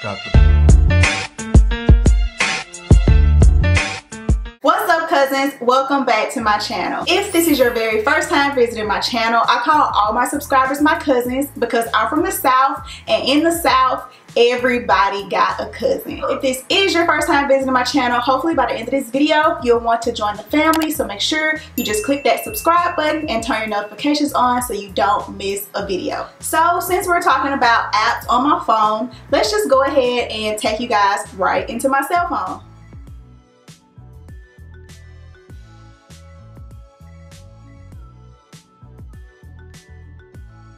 What's up, cousins? Welcome back to my channel. If this is your very first time visiting my channel, I call all my subscribers my cousins because I'm from the South, and in the South, everybody got a cousin. If this is your first time visiting my channel, hopefully by the end of this video, you'll want to join the family. So make sure you just click that subscribe button and turn your notifications on so you don't miss a video. So since we're talking about apps on my phone, let's just go ahead and take you guys right into my cell phone.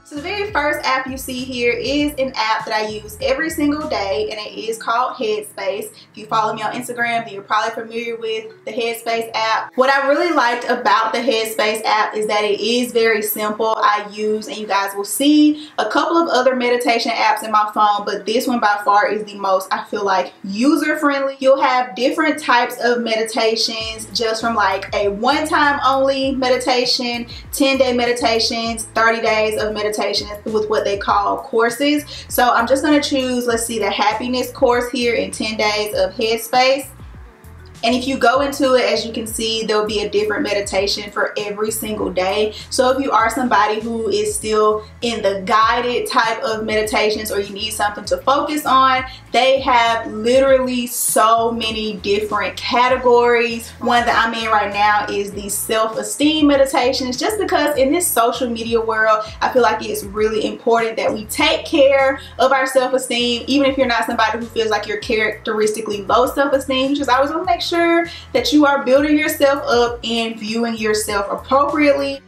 So the very first app you see here is an app that I use every single day, and it is called Headspace. If you follow me on Instagram, then you're probably familiar with the Headspace app. What I really liked about the Headspace app is that it is very simple. I use, and you guys will see, a couple of other meditation apps in my phone, but this one by far is the most, I feel like, user-friendly. You'll have different types of meditations, just from like a one-time only meditation, 10-day meditations, 30 days of meditation with what they call courses. So I'm just going to choose, let's see, the happiness course here in 10 days of Headspace. And if you go into it, as you can see, there'll be a different meditation for every single day. So if you are somebody who is still in the guided type of meditations, or you need something to focus on, they have literally so many different categories. One that I'm in right now is the self-esteem meditations, just because in this social media world, I feel like it's really important that we take care of our self-esteem. Even if you're not somebody who feels like you're characteristically low self-esteem, you just always want to make sure that you are building yourself up and viewing yourself appropriately.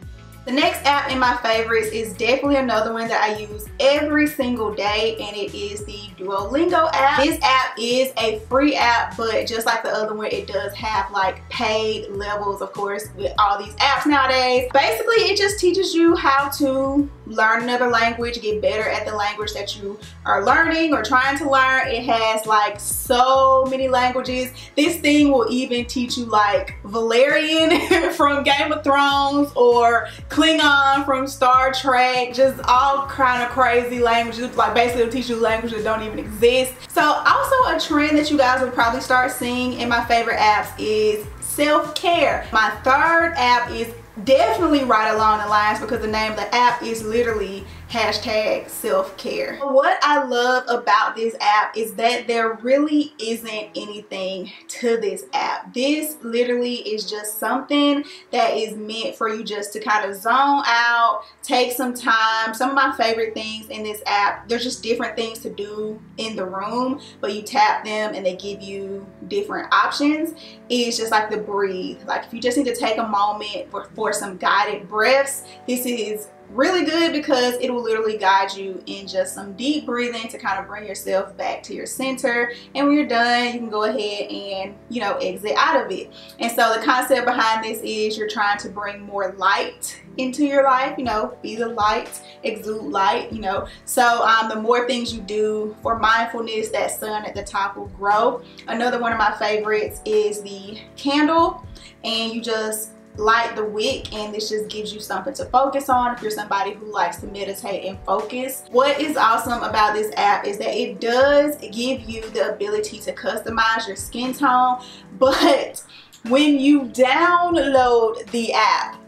The next app in my favorites is definitely another one that I use every single day, and it is the Duolingo app. This app is a free app, but just like the other one, it does have like paid levels, of course, with all these apps nowadays. Basically, it just teaches you how to learn another language, get better at the language that you are learning or trying to learn. It has like so many languages. This thing will even teach you like Valerian from Game of Thrones, or Klingon from Star Trek, just all kind of crazy languages. Like basically it'll teach you languages that don't even exist. So also a trend that you guys will probably start seeing in my favorite apps is self-care. My third app is definitely right along the lines, because the name of the app is literally hashtag self-care. What I love about this app is that there really isn't anything to this app. This literally is just something that is meant for you just to kind of zone out, take some time. Some of my favorite things in this app, there's just different things to do in the room, but you tap them and they give you different options. It's just like the breathe. Like if you just need to take a moment for some guided breaths, this is really good because it will literally guide you in just some deep breathing to kind of bring yourself back to your center. And when you're done, you can go ahead and, you know, exit out of it. And so the concept behind this is you're trying to bring more light into your life, you know, be the light, exude light, you know. So the more things you do for mindfulness, that sun at the top will grow. Another one of my favorites is the candle, and you just light the wick, and this just gives you something to focus on if you're somebody who likes to meditate and focus. What is awesome about this app is that it does give you the ability to customize your skin tone, but when you download the app,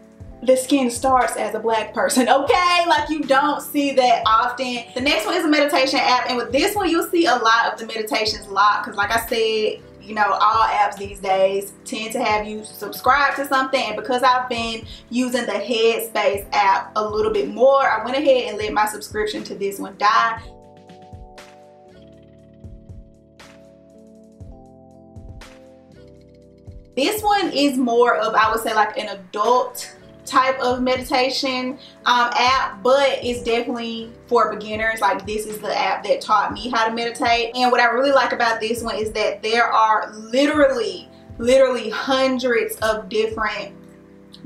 the skin starts as a black person, okay? Like you don't see that often. The next one is a meditation app, and with this one you'll see a lot of the meditations locked, because like I said, you know, all apps these days tend to have you subscribe to something, and because I've been using the Headspace app a little bit more, I went ahead and let my subscription to this one die. This one is more of, I would say, like an adult type of meditation app, but it's definitely for beginners. Like this is the app that taught me how to meditate. And what I really like about this one is that there are literally hundreds of different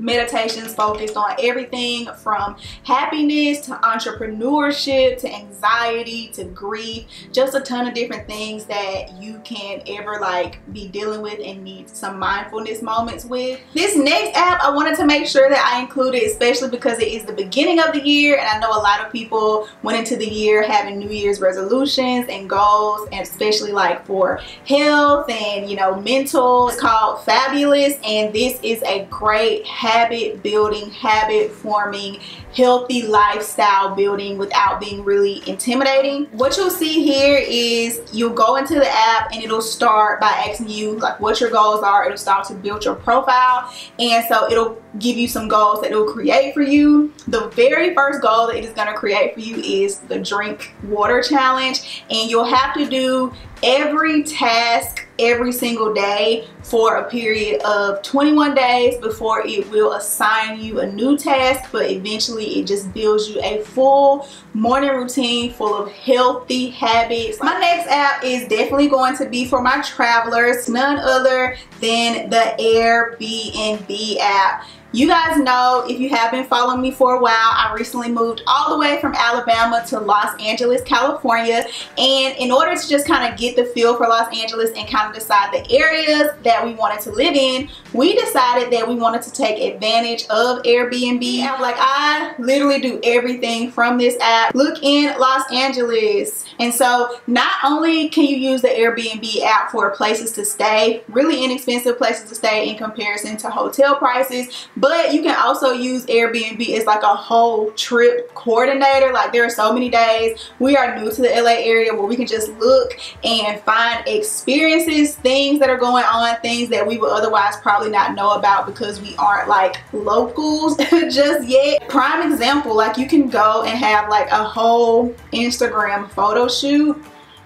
meditations focused on everything from happiness to entrepreneurship to anxiety to grief, just a ton of different things that you can ever like be dealing with and need some mindfulness moments with. This next app I wanted to make sure that I included, especially because it is the beginning of the year and I know a lot of people went into the year having New Year's resolutions and goals, and especially like for health and, you know, mental. It's called Fabulous, and this is a great habit building, habit forming, healthy lifestyle building without being really intimidating. What you'll see here is you'll go into the app and it'll start by asking you like what your goals are. It'll start to build your profile, and so it'll give you some goals that it'll create for you. The very first goal that it is going to create for you is the drink water challenge, and you'll have to do every task every single day for a period of 21 days before it will assign you a new task, but eventually it just builds you a full morning routine full of healthy habits. My next app is definitely going to be for my travelers, none other than the AirBnB app. You guys know, if you have been following me for a while, I recently moved all the way from Alabama to Los Angeles, California, and in order to just kind of get the feel for Los Angeles and kind of decide the areas that we wanted to live in, we decided that we wanted to take advantage of AirBnB. And like, I literally do everything from this app. Look in Los Angeles. And so not only can you use the AirBnB app for places to stay, really inexpensive places to stay in comparison to hotel prices, but you can also use Airbnb as like a whole trip coordinator. Like, there are so many days, we are new to the LA area, where we can just look and find experiences, things that are going on, things that we would otherwise probably not know about because we aren't like locals just yet. Prime example, like you can go and have like a whole Instagram photo shoot.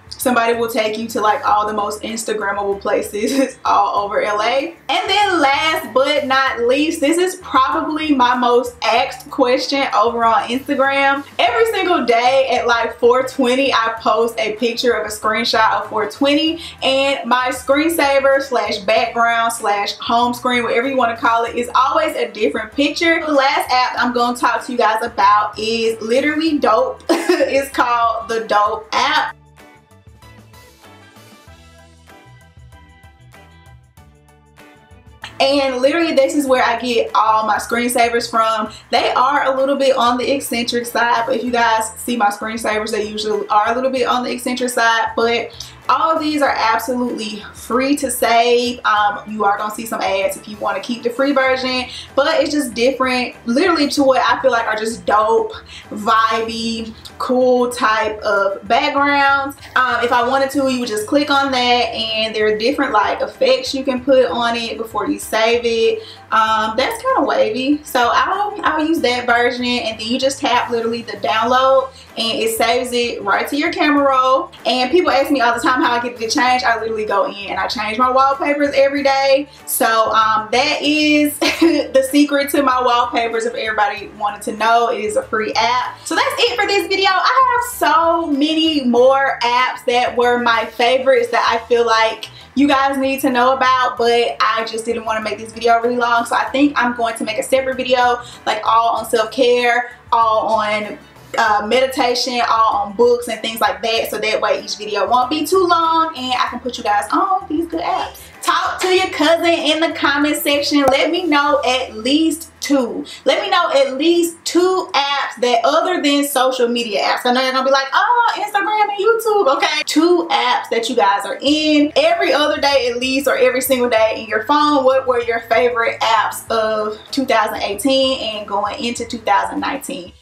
Somebody will take you to like all the most Instagrammable places all over LA. And then last but not least, this is probably my most asked question over on Instagram. Every single day at like 4:20, I post a picture of a screenshot of 4:20, and my screensaver slash background slash home screen, whatever you want to call it, is always a different picture. The last app I'm going to talk to you guys about is literally dope. It's called the Dope app. And literally this is where I get all my screensavers from. They are a little bit on the eccentric side, but if you guys see my screensavers, they usually are a little bit on the eccentric side, but all of these are absolutely free to save. You are going to see some ads if you want to keep the free version, but it's just different literally to what I feel like are just dope, vibey, cool type of backgrounds. If I wanted to, you would just click on that, and there are different like effects you can put on it before you save it. That's kind of wavy, so I'll use that version, and then you just tap literally the download and it saves it right to your camera roll. And people ask me all the time how I get it to change. I literally go in and I change my wallpapers every day. So that is the secret to my wallpapers. If everybody wanted to know, it is a free app. So that's it for this video. I have so many more apps that were my favorites that I feel like you guys need to know about, but I just didn't want to make this video really long. So I think I'm going to make a separate video, like all on self-care, all on meditation, all on books and things like that, so that way each video won't be too long and I can put you guys on these good apps. Talk to your cousin in the comment section. Let me know at least two. Let me know at least 2 apps that, other than social media apps. I know you're gonna be like, oh, Instagram and YouTube. Okay, 2 apps that you guys are in every other day at least, or every single day in your phone. What were your favorite apps of 2018 and going into 2019?